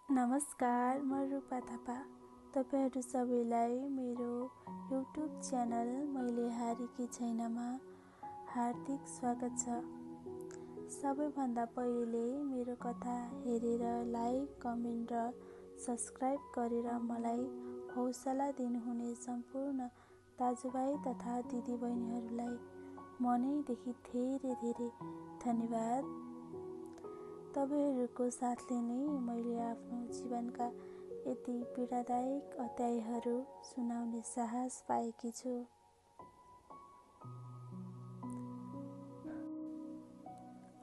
नमस्कार, म रूपा थापा। तपाईहरू सबैलाई मेरो युट्युब च्यानल मैले हारेकी छैनमा हार्दिक स्वागत छ। सबैभन्दा पहिले मेरो कथा हेरेर लाइक, कमेन्ट र सब्स्क्राइब गरेर मलाई हौसला दिनुहुने सम्पूर्ण दाजुभाइ तथा दिदीबहिनीहरूलाई मनैदेखि धेरै धन्यवाद। तपाईहरूको साथले नै मैले आफ्नो जीवनका यति पीडादायक अध्यायहरू सुनाउने साहस पाएकी छु।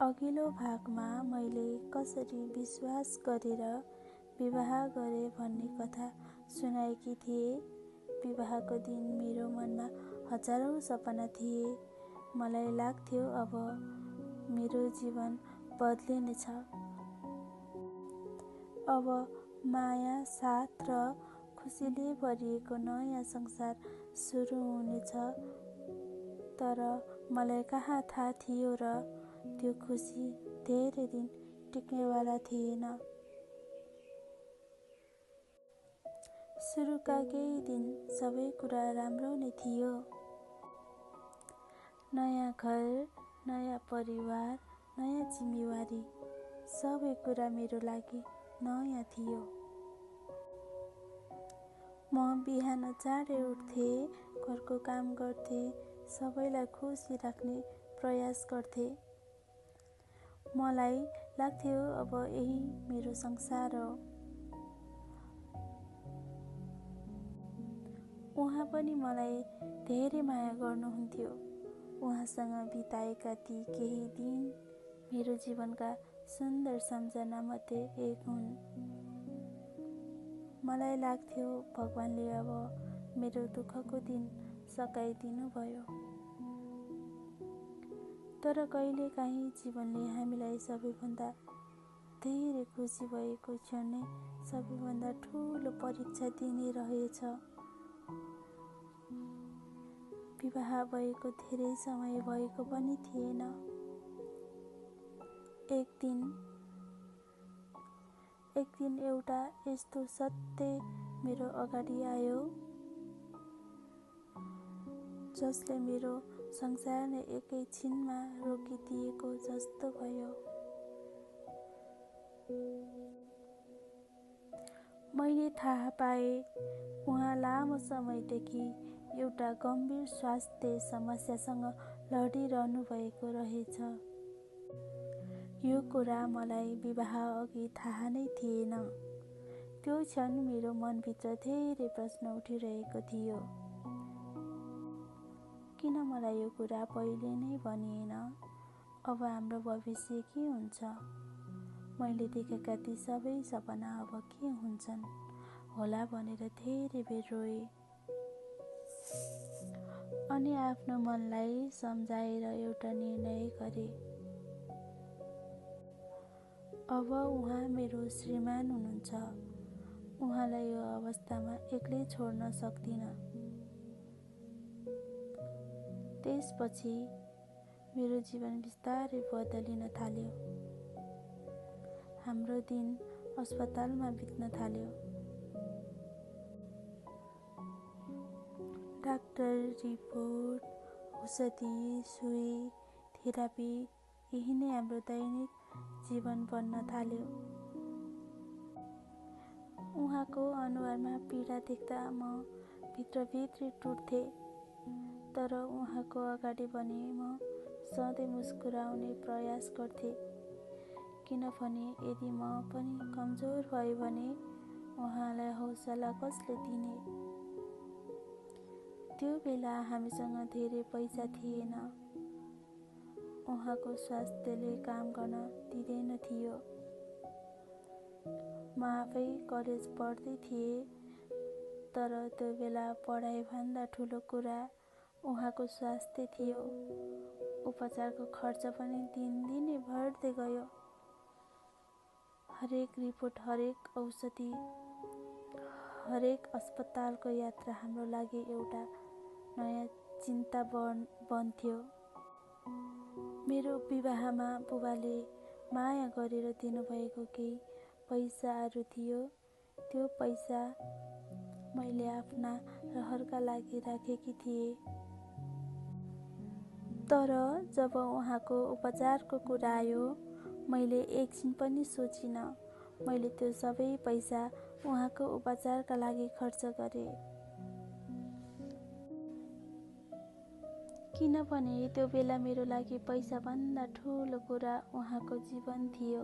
अघिल्लो भागमा मैले कसरी विश्वास गरेर विवाह गरे भन्ने कथा सुनाएकी थिएँ। विवाहको दिन मेरो मनमा हजारौं सपना थिए। मलाई लाग्थ्यो अब मेरो जीवन बदलिनेछ। अब माया, साथ र खुसीले भरिएको नयाँ संसार सुरु हुनेछ। तर मलाई कहाँ थाहा थियो र त्यो खुसी धेरै दिन टिक्नेवाला थिएन। सुरुका केही दिन सबै कुरा राम्रो नै थियो। नयाँ घर, नयाँ परिवार, नयाँ जिम्मेवारी, सबै कुरा मेरो लागि नयाँ थियो। म बिहान चाँडै उठ्थे, घरको काम गर्थे, सबैलाई खुसी राख्ने प्रयास गर्थे। मलाई लाग्थ्यो अब यही मेरो संसार हो। उहाँ पनि मलाई धेरै माया गर्नुहुन्थ्यो। उहाँसँग बिताएका ती केही दिन मेरो जीवनका सुन्दर सम्झना मध्ये एक हुन्। मलाई लाग्थ्यो भगवानले अब मेरो दुःखको दिन सकाइदिनु भयो। तर कहिलेकाहीँ जीवनले हामीलाई सबैभन्दा धेरै खुसी भएको क्षण नै सबैभन्दा ठुलो परीक्षा दिने रहेछ। विवाह भएको धेरै समय भएको पनि थिएन। एक दिन एउटा यस्तो सत्य मेरो अगाडि आयो जसले मेरो संसार नै एकै छिनमा रोकिदिएको जस्तो भयो। मैले थाहा पाएँ उहाँ लामो समयदेखि एउटा गम्भीर स्वास्थ्य समस्यासँग लडिरहनु भएको रहेछ। यो कुरा मलाई विवाह अघि थाहा नै थिएन। त्यो क्षण मेरो मनभित्र धेरै प्रश्न उठिरहेको थियो। किन मलाई यो कुरा पहिले नै भनिएन? अब हाम्रो भविष्य के हुन्छ? मैले देखेका ती सबै सपना अब के हुन्छन् होला भनेर धेरै बेर रोएँ। अनि आफ्नो मनलाई सम्झाएर एउटा निर्णय गरेँ। अब उहाँ मेरो श्रीमान हुनुहुन्छ। उहाँलाई यो अवस्थामा एक्लै छोड्न सक्दिन। त्यसपछि मेरो जीवन बिस्तारै बदलिन थाल्यो। हाम्रो दिन अस्पतालमा बित्न थाल्यो। डाक्टर, रिपोर्ट, औषधि, सुई, थेरापी यही नै हाम्रो दैनिक जीवन बन्न थाल्यो। उहाँको अनुहारमा पीडा देख्दा म भित्रभित्रै टुट्थे। तर उहाँको अगाडि भने म सधैँ मुस्कुराउने प्रयास गर्थे। किनभने यदि म पनि कमजोर भएँ भने उहाँलाई हौसला कसले दिने? त्यो बेला हामीसँग धेरै पैसा थिएन। उहाँको स्वास्थ्यले काम गर्न दिँदैन थियो। म आफै कलेज पढ्दै थिएँ। तर त्यो बेला पढाइभन्दा ठुलो कुरा उहाँको स्वास्थ्य थियो। उपचारको खर्च पनि दिनदिनै बढ्दै गयो। हरेक रिपोर्ट, हरेक औषधि, हरेक अस्पतालको यात्रा हाम्रो लागि एउटा नयाँ चिन्ता बन्थ्यो। मेरो विवाहमा बुबाले माया गरेर दिनुभएको केही पैसाहरू थियो, त्यो पैसा मैले आफ्ना रहरका लागि राखेकी थिएँ। तर जब उहाँको उपचारको कुरा आयो, मैले एकछिन पनि सोचिनँ। मैले त्यो सबै पैसा उहाँको उपचारका लागि खर्च गरेँ। किनभने त्यो बेला मेरो लागि पैसाभन्दा ठुलो कुरा उहाँको जीवन थियो।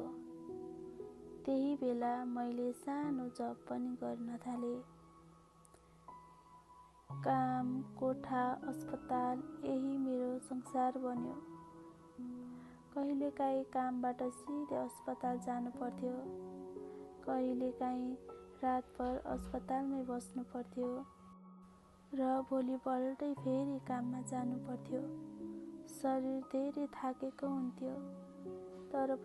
त्यही बेला मैले सानो जब पनि गर्न थालेँ। काम, कोठा, अस्पताल यही मेरो संसार बन्यो। कहिलेकाहीँ कामबाट सिधै अस्पताल जानु पर्थ्यो, कहिलेकाहीँ रातभर अस्पतालमै बस्नु पर्थ्यो र भोलिपल्टै फेरि काममा जानु पर्थ्यो। शरीर धेरै थाकेको हुन्थ्यो, तर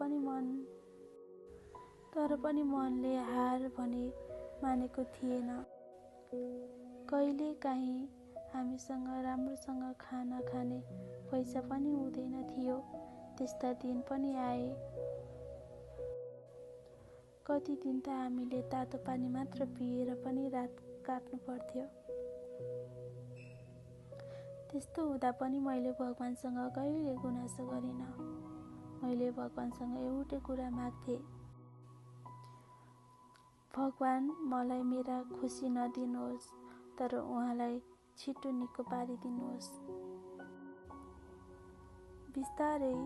पनि मनले हार भने मानेको थिएन। कहिलेकाहीँ हामीसँग राम्रोसँग खाना खाने पैसा पनि हुँदैन थियो। त्यस्ता दिन पनि आए। कति दिन त हामीले तातो पानी मात्र पिएर पनि रात काट्नु पर्थ्यो। त्यस्तो हुँदा पनि मैले भगवानसँग कहिले गुनासो गरिनँ। मैले भगवानसँग एउटै कुरा माग्थेँ, भगवान मलाई मेरा खुसी नदिनुहोस्, तर उहाँलाई छिटो निको पारिदिनुहोस्। बिस्तारै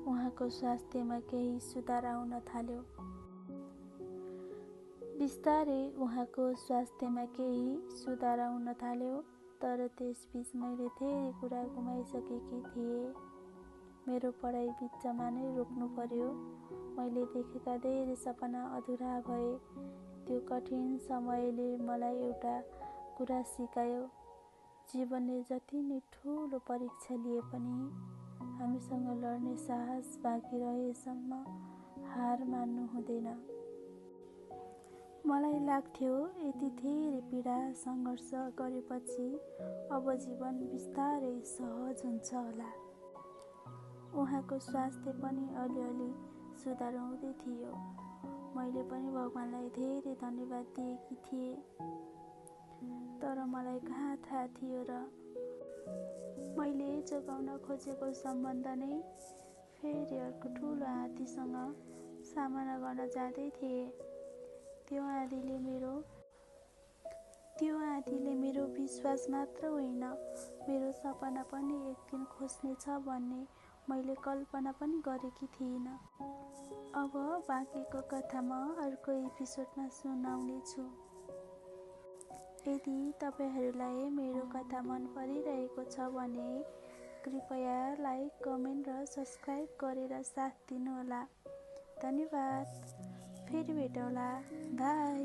उहाँको स्वास्थ्यमा केही सुधार आउन थाल्यो। तर त्यसबीच मैले धेरै कुरा गुमाइसकेकी थिएँ। मेरो पढाइ बिचमा नै रोक्नु पर्यो। मैले देखेका धेरै सपना अधुरा भए। त्यो कठिन समयले मलाई एउटा कुरा सिकायो, जीवनले जति नै ठुलो परीक्षा लिए पनि हामीसँग लड्ने साहस बाँकी रहेसम्म हार मान्नु हुँदैन। मलाई लाग्थ्यो यति धेरै पीडा सङ्घर्ष गरेपछि अब जीवन बिस्तारै सहज हुन्छ होला। उहाँको स्वास्थ्य पनि अलिअलि सुधार हुँदै थियो। मैले पनि भगवानलाई धेरै धन्यवाद दिएकी थिएँ। तर मलाई कहाँ थाहा थियो र मैले जोगाउन खोजेको सम्बन्ध नै फेरि अर्को ठुलो आँधीसँग सामना गर्न जाँदै थिएँ। त्यो आँधीले मेरो विश्वास मात्र होइन, मेरो सपना पनि एक दिन खोज्नेछ भन्ने मैले कल्पना पनि गरेकी थिइनँ। अब बाँकीको कथा म अर्को एपिसोडमा सुनाउने छु। यदि तपाईहरूलाई मेरो कथा मन परिरहेको छ भने कृपया लाइक, कमेन्ट र सब्सक्राइब गरेर साथ दिनुहोला। धन्यवाद। फेरि भेटौँला। बाई।